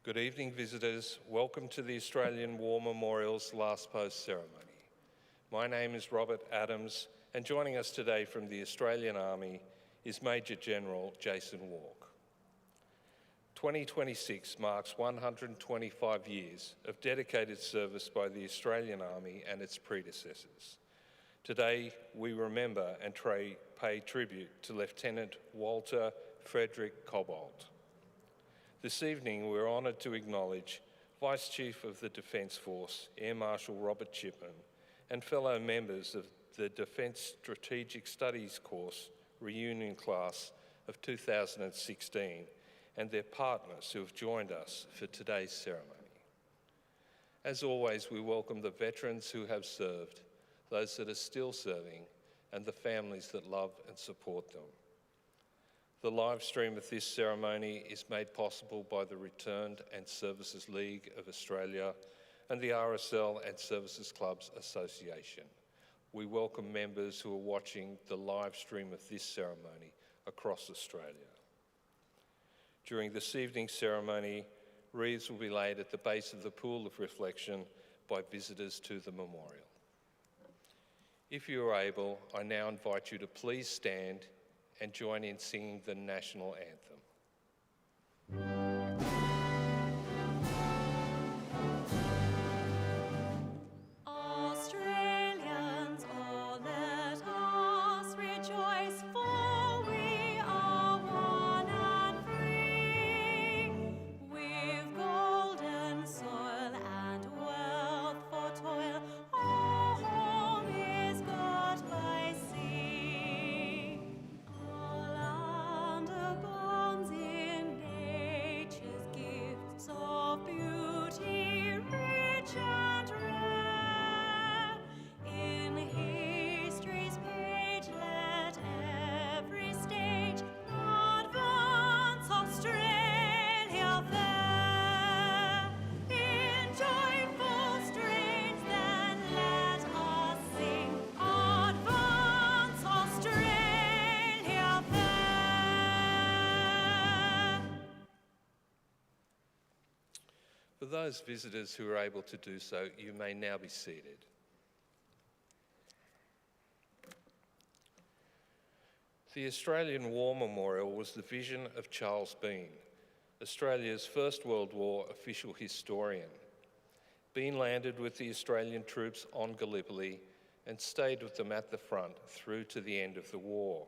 Good evening, visitors. Welcome to the Australian War Memorial's Last Post ceremony. My name is Robert Adams, and joining us today from the Australian Army is Major General Jason Walk. 2026 marks 125 years of dedicated service by the Australian Army and its predecessors. Today, we remember and pay tribute to Lieutenant Walter Frederick Cobbold. This evening, we're honoured to acknowledge Vice Chief of the Defence Force, Air Marshal Robert Chipman, and fellow members of the Defence Strategic Studies course reunion class of 2016 and their partners who have joined us for today's ceremony. As always, we welcome the veterans who have served, those that are still serving, and the families that love and support them. The live stream of this ceremony is made possible by the Returned and Services League of Australia and the RSL and Services Clubs Association. We welcome members who are watching the live stream of this ceremony across Australia. During this evening's ceremony, wreaths will be laid at the base of the pool of reflection by visitors to the memorial. If you are able, I now invite you to please stand and join in singing the national anthem. Australians, oh, let us rejoice, for we are one and free. We've golden soil and wealth for toil, our home is got by sea. Our land abounds in nature's gifts of beauty, rich and rare. In history's page, let every stage advance Australia fair. In joyful strains, then let us sing, advance Australia fair. For those visitors who are able to do so, you may now be seated. The Australian War Memorial was the vision of Charles Bean, Australia's First World War official historian. Bean landed with the Australian troops on Gallipoli and stayed with them at the front through to the end of the war.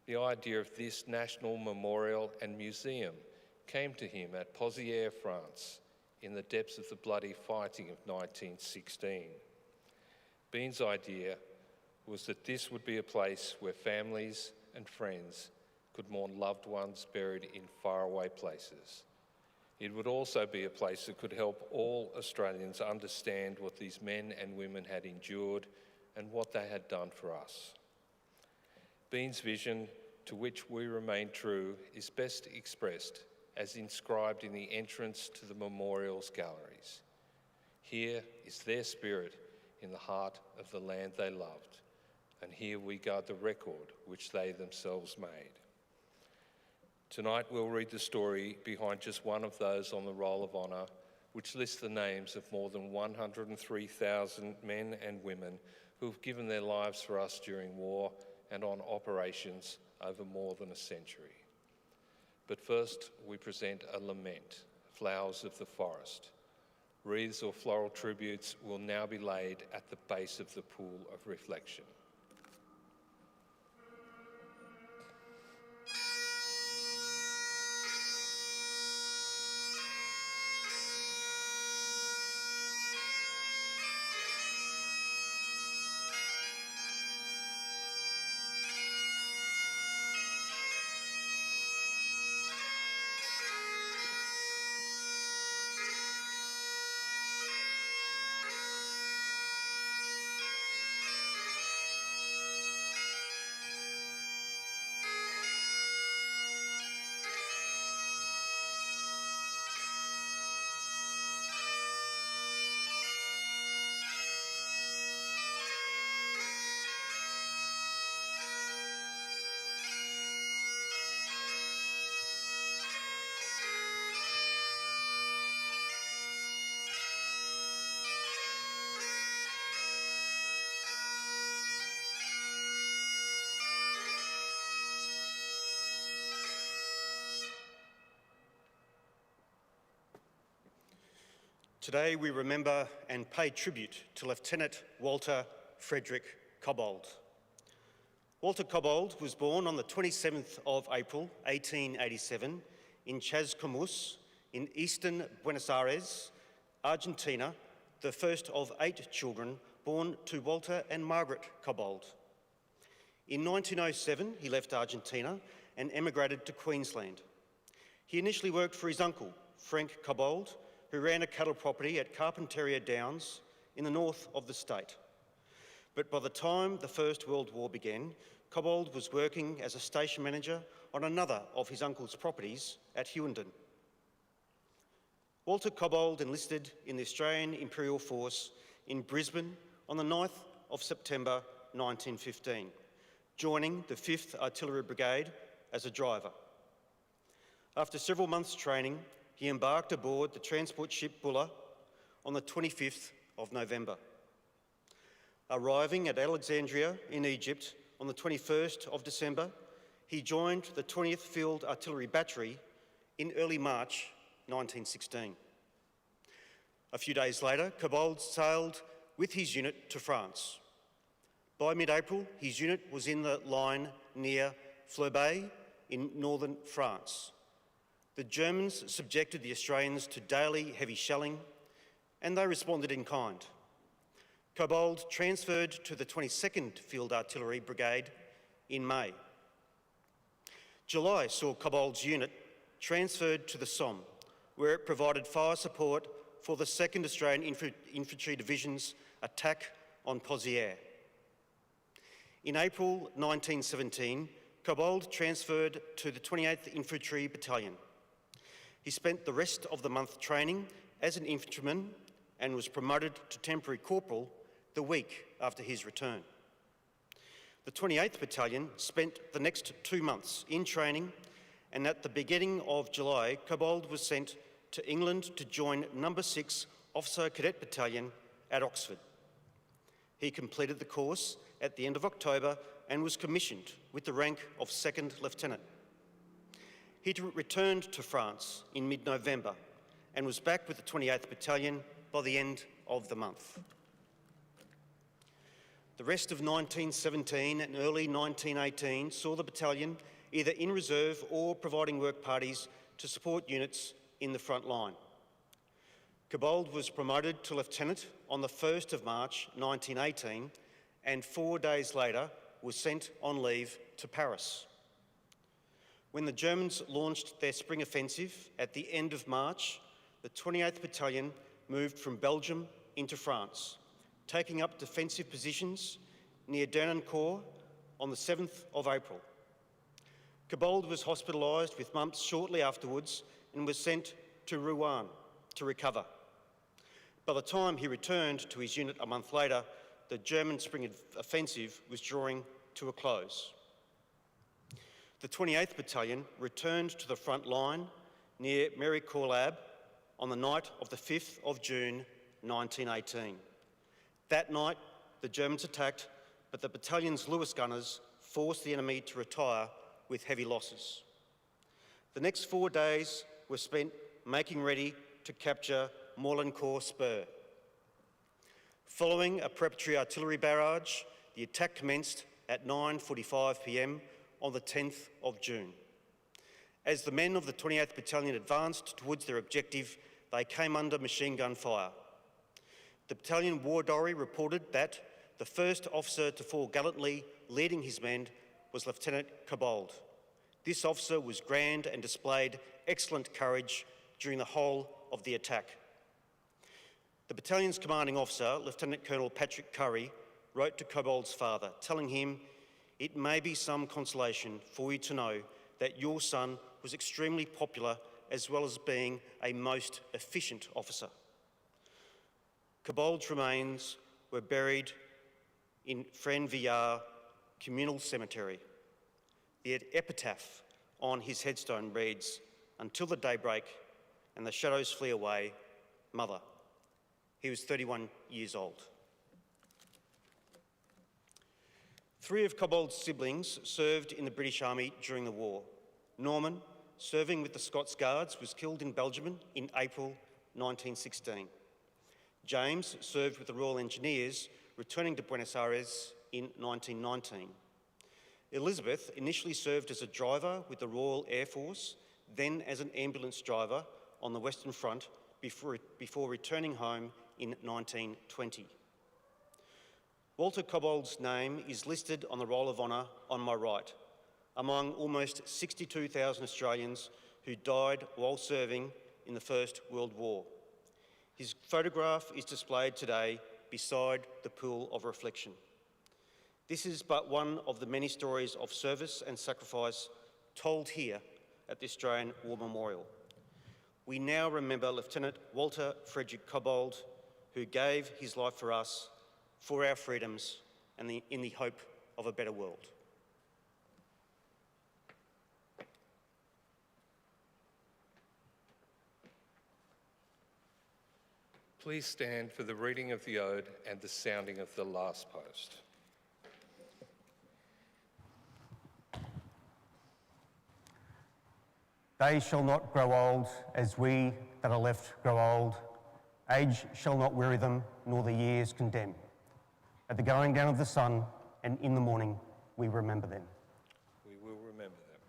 The idea of this national memorial and museum came to him at Pozières, France, in the depths of the bloody fighting of 1916. Bean's idea was that this would be a place where families and friends could mourn loved ones buried in faraway places. It would also be a place that could help all Australians understand what these men and women had endured and what they had done for us. Bean's vision, to which we remain true, is best expressed as inscribed in the entrance to the memorial's galleries. Here is their spirit in the heart of the land they loved, and here we guard the record which they themselves made. Tonight we'll read the story behind just one of those on the Roll of Honour, which lists the names of more than 103,000 men and women who have given their lives for us during war and on operations over more than a century. But first, we present a lament, Flowers of the Forest. Wreaths or floral tributes will now be laid at the base of the pool of reflection. Today we remember and pay tribute to Lieutenant Walter Frederick Cobbold. Walter Cobbold was born on the 27th of April 1887 in Chascomús in eastern Buenos Aires, Argentina, the first of 8 children born to Walter and Margaret Cobbold. In 1907 he left Argentina and emigrated to Queensland. He initially worked for his uncle, Frank Cobbold, who ran a cattle property at Carpentaria Downs in the north of the state. But by the time the First World War began, Cobbold was working as a station manager on another of his uncle's properties at Hughenden. Walter Cobbold enlisted in the Australian Imperial Force in Brisbane on the 9th of September 1915, joining the 5th Artillery Brigade as a driver. After several months' training, he embarked aboard the transport ship Buller on the 25th of November. Arriving at Alexandria in Egypt on the 21st of December, he joined the 20th Field Artillery Battery in early March 1916. A few days later, Cobbold sailed with his unit to France. By mid-April, his unit was in the line near Fleurbaix in northern France. The Germans subjected the Australians to daily heavy shelling, and they responded in kind. Cobbold transferred to the 22nd Field Artillery Brigade in May. July saw Cobbold's unit transferred to the Somme, where it provided fire support for the 2nd Australian Infantry Division's attack on Pozières. In April 1917, Cobbold transferred to the 28th Infantry Battalion. He spent the rest of the month training as an infantryman and was promoted to temporary corporal the week after his return. The 28th Battalion spent the next 2 months in training, and at the beginning of July, Cobbold was sent to England to join No. 6 Officer Cadet Battalion at Oxford. He completed the course at the end of October and was commissioned with the rank of 2nd Lieutenant. He returned to France in mid-November and was back with the 28th Battalion by the end of the month. The rest of 1917 and early 1918 saw the battalion either in reserve or providing work parties to support units in the front line. Cobbold was promoted to lieutenant on the 1st of March 1918 and 4 days later was sent on leave to Paris. When the Germans launched their spring offensive at the end of March, the 28th Battalion moved from Belgium into France, taking up defensive positions near Dernancourt on the 7th of April. Cobbold was hospitalised with mumps shortly afterwards and was sent to Rouen to recover. By the time he returned to his unit a month later, the German spring offensive was drawing to a close. The 28th Battalion returned to the front line near Méricourt on the night of the 5th of June 1918. That night, the Germans attacked, but the battalion's Lewis gunners forced the enemy to retire with heavy losses. The next 4 days were spent making ready to capture Morlancourt Spur. Following a preparatory artillery barrage, the attack commenced at 9:45 p.m. on the 10th of June. As the men of the 28th Battalion advanced towards their objective, they came under machine gun fire. The battalion war diary reported that the first officer to fall gallantly leading his men was Lieutenant Cobbold. This officer was grand and displayed excellent courage during the whole of the attack. The battalion's commanding officer, Lieutenant Colonel Patrick Curry, wrote to Cobbold's father, telling him, "It may be some consolation for you to know that your son was extremely popular as well as being a most efficient officer." Cobbold's remains were buried in Frenvillars Communal Cemetery. The epitaph on his headstone reads, "Until the daybreak and the shadows flee away, Mother." He was 31 years old. 3 of Cobbold's siblings served in the British Army during the war. Norman, serving with the Scots Guards, was killed in Belgium in April 1916. James served with the Royal Engineers, returning to Buenos Aires in 1919. Elizabeth initially served as a driver with the Royal Air Force, then as an ambulance driver on the Western Front before returning home in 1920. Walter Cobbold's name is listed on the Roll of Honour on my right, among almost 62,000 Australians who died while serving in the First World War. His photograph is displayed today beside the pool of reflection. This is but one of the many stories of service and sacrifice told here at the Australian War Memorial. We now remember Lieutenant Walter Frederick Cobbold, who gave his life for us, for our freedoms, and in the hope of a better world. Please stand for the reading of the ode and the sounding of the last post. They shall not grow old as we that are left grow old. Age shall not weary them, nor the years condemn. At the going down of the sun and in the morning we remember them. We will remember them.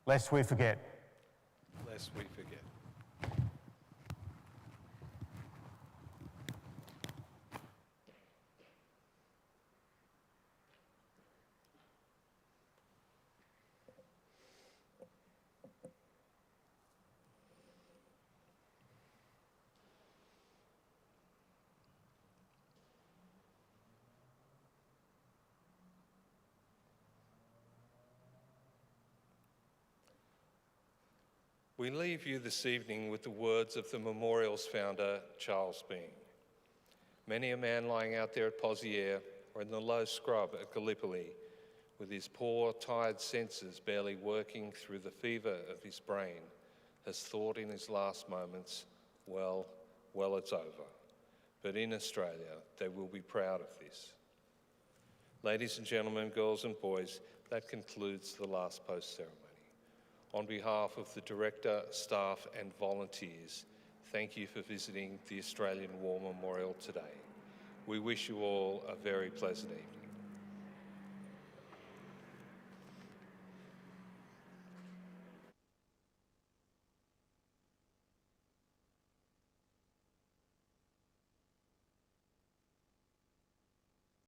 Lest we forget. Lest we forget. We leave you this evening with the words of the memorial's founder, Charles Bean. Many a man lying out there at Pozières or in the low scrub at Gallipoli, with his poor, tired senses barely working through the fever of his brain, has thought in his last moments, well, it's over. But in Australia, they will be proud of this. Ladies and gentlemen, girls and boys, that concludes the last post ceremony. On behalf of the Director, staff and volunteers, thank you for visiting the Australian War Memorial today. We wish you all a very pleasant evening.